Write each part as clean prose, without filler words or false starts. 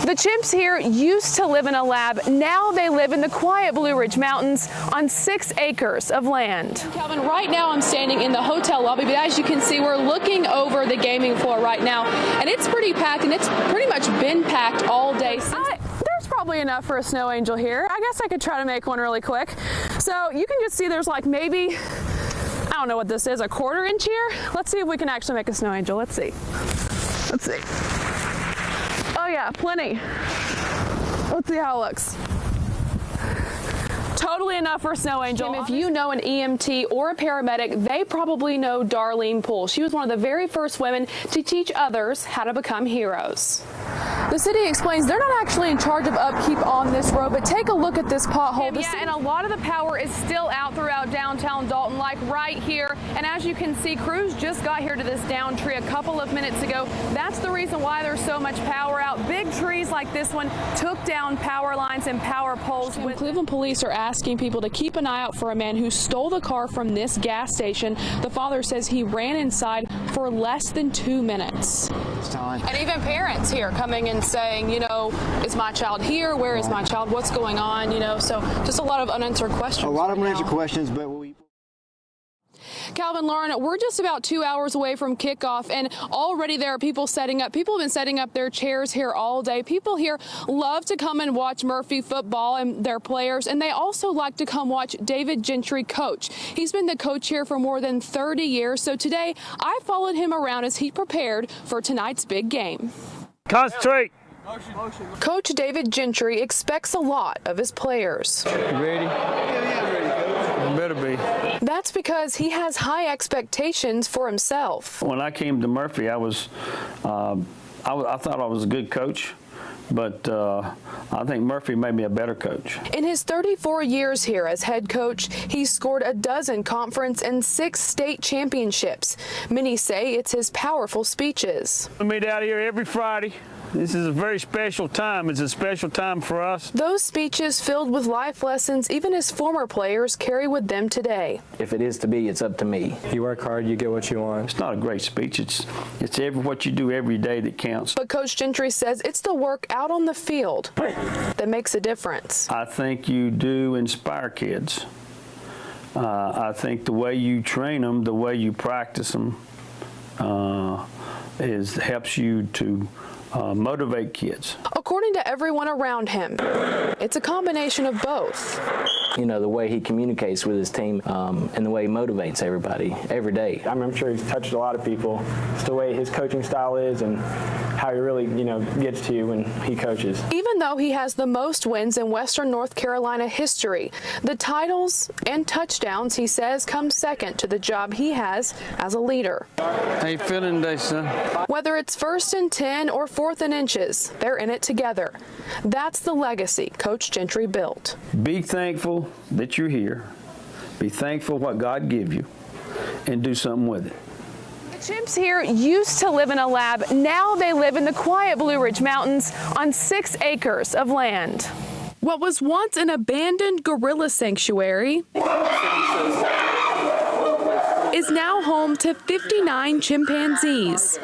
The chimps here used to live in a lab. Now they live in the quiet Blue Ridge Mountains on 6 acres of land. Calvin, right now I'm standing in the hotel lobby, but as you can see, we're looking over the gaming floor right now, and it's pretty packed, and it's pretty much been packed all day. There's probably enough for a snow angel here. I guess I could try to make one really quick. So you can just see there's like maybe, I don't know what this is, a 1/4 inch here. Let's see if we can actually make a snow angel. Let's see. Oh yeah, plenty. Let's see how it looks. Totally enough for a snow angel. If you know an EMT or a paramedic, they probably know Darlene Poole. She was one of the very first women to teach others how to become heroes. The city explains they're not actually in charge of upkeep on this road, but take a look at this pothole. And a lot of the power is still out throughout downtown Dalton, like right here. And as you can see, crews just got here to this down tree a couple of minutes ago. That's the reason why there's so much power out. Big trees like this one took down power lines and power poles. Cleveland police are asking people to keep an eye out for a man who stole the car from this gas station. The father says he ran inside for less than 2 minutes. And even parents here coming and saying, you know, is my child here? Where is my child? What's going on? You know, so just a lot of unanswered questions. A lot of unanswered questions, but Calvin, Lauren, we're just about 2 hours away from kickoff, and already there are people setting up. People have been setting up their chairs here all day. People here love to come and watch Murphy football and their players, and they also like to come watch David Gentry coach. He's been the coach here for more than 30 years, so today I followed him around as he prepared for tonight's big game. Concentrate. Coach David Gentry expects a lot of his players. You ready? Yeah, ready. Better be. That's because he has high expectations for himself. When I came to Murphy, I thought I was a good coach, but I think Murphy made me a better coach. In his 34 years here as head coach, he's scored a dozen conference and 6 state championships. Many say it's his powerful speeches. We meet out here every Friday. This is a very special time. It's a special time for us. Those speeches filled with life lessons even his former players carry with them today. If it is to be, it's up to me. You work hard, you get what you want. It's not a great speech. It's what you do every day that counts. But Coach Gentry says it's the work out on the field that makes a difference. I think you do inspire kids. I think the way you train them, the way you practice them, helps you to motivate kids. According to everyone around him, it's a combination of both. You know, the way he communicates with his team and the way he motivates everybody every day. I'm sure he's touched a lot of people. It's the way his coaching style is and how he really, gets to you when he coaches. Even though he has the most wins in Western North Carolina history, the titles and touchdowns, he says, come second to the job he has as a leader. How you feeling today, son? Whether it's 1st and 10 or 4th and inches, they're in it together. That's the legacy Coach Gentry built. Be thankful that you're here. Be thankful what God gave you and do something with it. The chimps here used to live in a lab. Now they live in the quiet Blue Ridge Mountains on 6 acres of land. What was once an abandoned gorilla sanctuary is now home to 59 chimpanzees.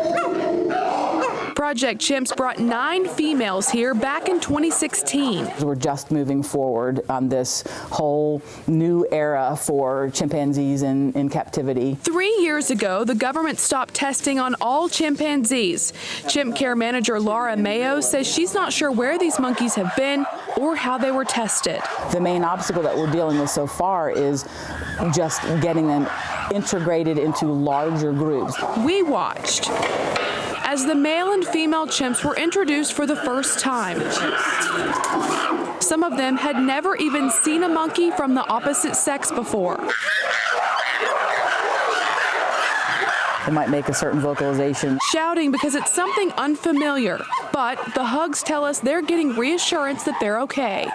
Project Chimps brought 9 females here back in 2016. We're just moving forward on this whole new era for chimpanzees in captivity. 3 years ago, the government stopped testing on all chimpanzees. Chimp care manager Laura Mayo says she's not sure where these monkeys have been or how they were tested. The main obstacle that we're dealing with so far is just getting them integrated into larger groups. We watched as the male and female chimps were introduced for the first time. Some of them had never even seen a monkey from the opposite sex before. They might make a certain vocalization. Shouting because it's something unfamiliar, but the hugs tell us they're getting reassurance that they're okay.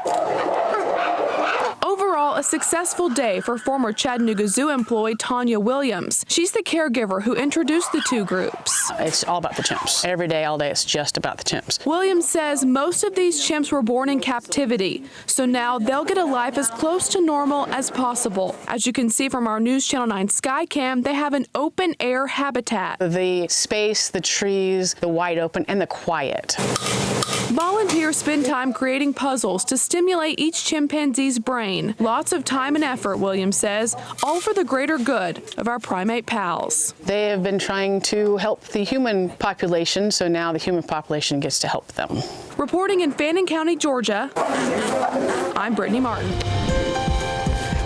Overall, a successful day for former Chattanooga Zoo employee Tanya Williams. She's the caregiver who introduced the 2 groups. It's all about the chimps. Every day, all day, it's just about the chimps. Williams says most of these chimps were born in captivity, so now they'll get a life as close to normal as possible. As you can see from our News Channel 9 Skycam, they have an open-air habitat. The space, the trees, the wide open, and the quiet. Volunteers spend time creating puzzles to stimulate each chimpanzee's brain. Lots of time and effort, Williams says, all for the greater good of our primate pals. They have been trying to help the human population, so now the human population gets to help them. Reporting in Fannin County, Georgia, I'm Brittany Martin.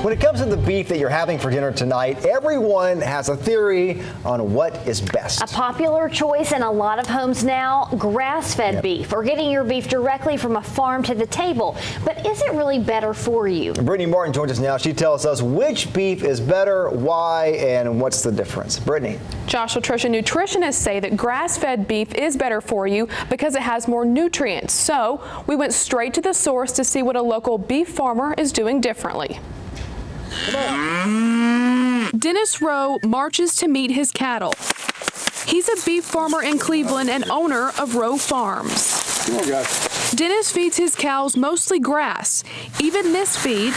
When it comes to the beef that you're having for dinner tonight, everyone has a theory on what is best. A popular choice in a lot of homes now, grass-fed beef, or getting your beef directly from a farm to the table. But is it really better for you? Brittany Martin joins us now. She tells us which beef is better, why, and what's the difference. Brittany. Josh, Latricia, nutritionists say that grass-fed beef is better for you because it has more nutrients. So we went straight to the source to see what a local beef farmer is doing differently. Dennis Rowe marches to meet his cattle. He's a beef farmer in Cleveland and owner of Rowe Farms. Come on, guys. Dennis feeds his cows mostly grass. Even this feed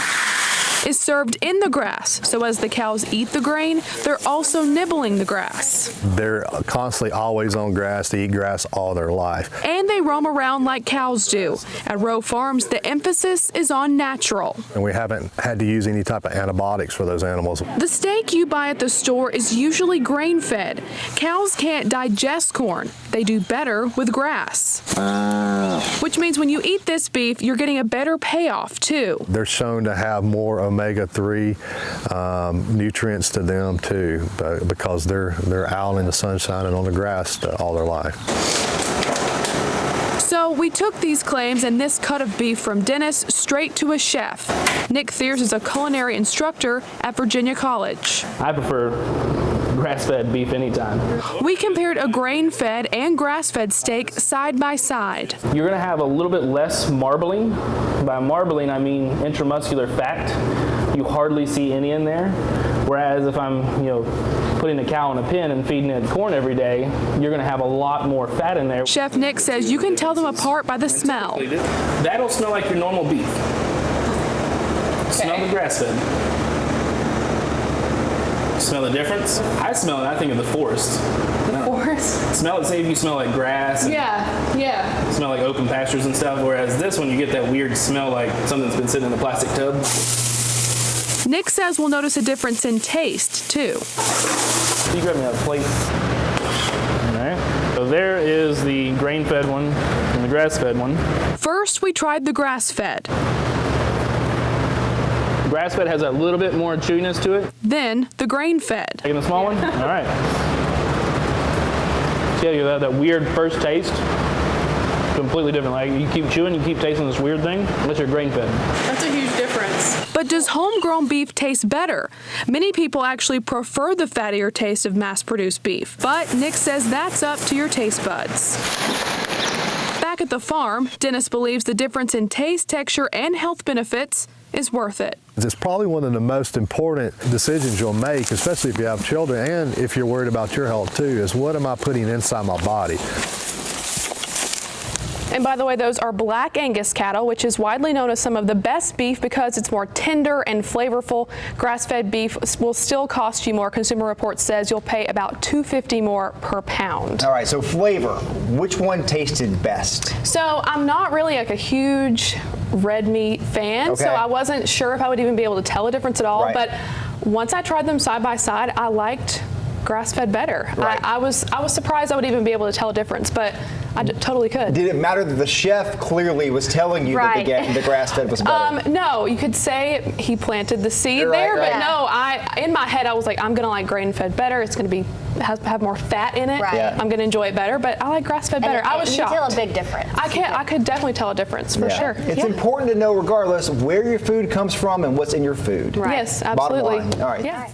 is served in the grass, so as the cows eat the grain, they're also nibbling the grass. They're constantly always on grass. They eat grass all their life. And they roam around like cows do. At Rowe Farms, the emphasis is on natural. And we haven't had to use any type of antibiotics for those animals. The steak you buy at the store is usually grain-fed. Cows can't digest corn. They do better with grass. Which means when you eat this beef, you're getting a better payoff, too. They're shown to have more omega-3 nutrients to them, too, because they're out in the sunshine and on the grass all their life. So we took these claims and this cut of beef from Dennis straight to a chef. Nick Thiers is a culinary instructor at Virginia College. I prefer grass-fed beef anytime. We compared a grain-fed and grass-fed steak side by side. You're going to have a little bit less marbling. By marbling, I mean intramuscular fat. You hardly see any in there. Whereas if I'm, putting a cow in a pen and feeding it corn every day, you're going to have a lot more fat in there. Chef Nick says you can tell them apart by the smell. That'll smell like your normal beef. Smell the grass-fed. Smell the difference? I smell it, I think of the forest. The forest? Smell it, say if you smell like grass. Yeah. Smell like open pastures and stuff, whereas this one you get that weird smell like something's been sitting in a plastic tub. Nick says we'll notice a difference in taste, too. You grab me a plate. All right. So there is the grain-fed one and the grass-fed one. First, we tried the grass-fed. Grass-fed has a little bit more chewiness to it. Then the grain-fed. Taking the small one? All right. See how you have that weird first taste? Completely different. Like you keep chewing, you keep tasting this weird thing. Unless you're grain-fed. That's a huge difference. But does homegrown beef taste better? Many people actually prefer the fattier taste of mass-produced beef. But Nick says that's up to your taste buds. Back at the farm, Dennis believes the difference in taste, texture, and health benefits is worth it. It's probably one of the most important decisions you'll make, especially if you have children and if you're worried about your health too, is what am I putting inside my body? And by the way, those are Black Angus cattle, which is widely known as some of the best beef because it's more tender and flavorful. Grass-fed beef will still cost you more. Consumer Reports says you'll pay about $2.50 more per pound. All right, so flavor, which one tasted best? So I'm not really like a huge red meat fan, so I wasn't sure if I would even be able to tell a difference at all. Right. But once I tried them side by side, I liked grass-fed better. Right. I was surprised I would even be able to tell a difference, but I totally could. Did it matter that the chef clearly was telling you that the grass-fed was better? No, you could say he planted the seed there, but no, in my head I was like, I'm gonna like grain-fed better. It's gonna be have more fat in it. Right. Yeah. I'm gonna enjoy it better, but I like grass-fed better. I was shocked. You can tell a big difference. I could definitely tell a difference for sure. It's important to know, regardless, where your food comes from and what's in your food. Right. Yes, Bottom absolutely. line. All right. Yeah.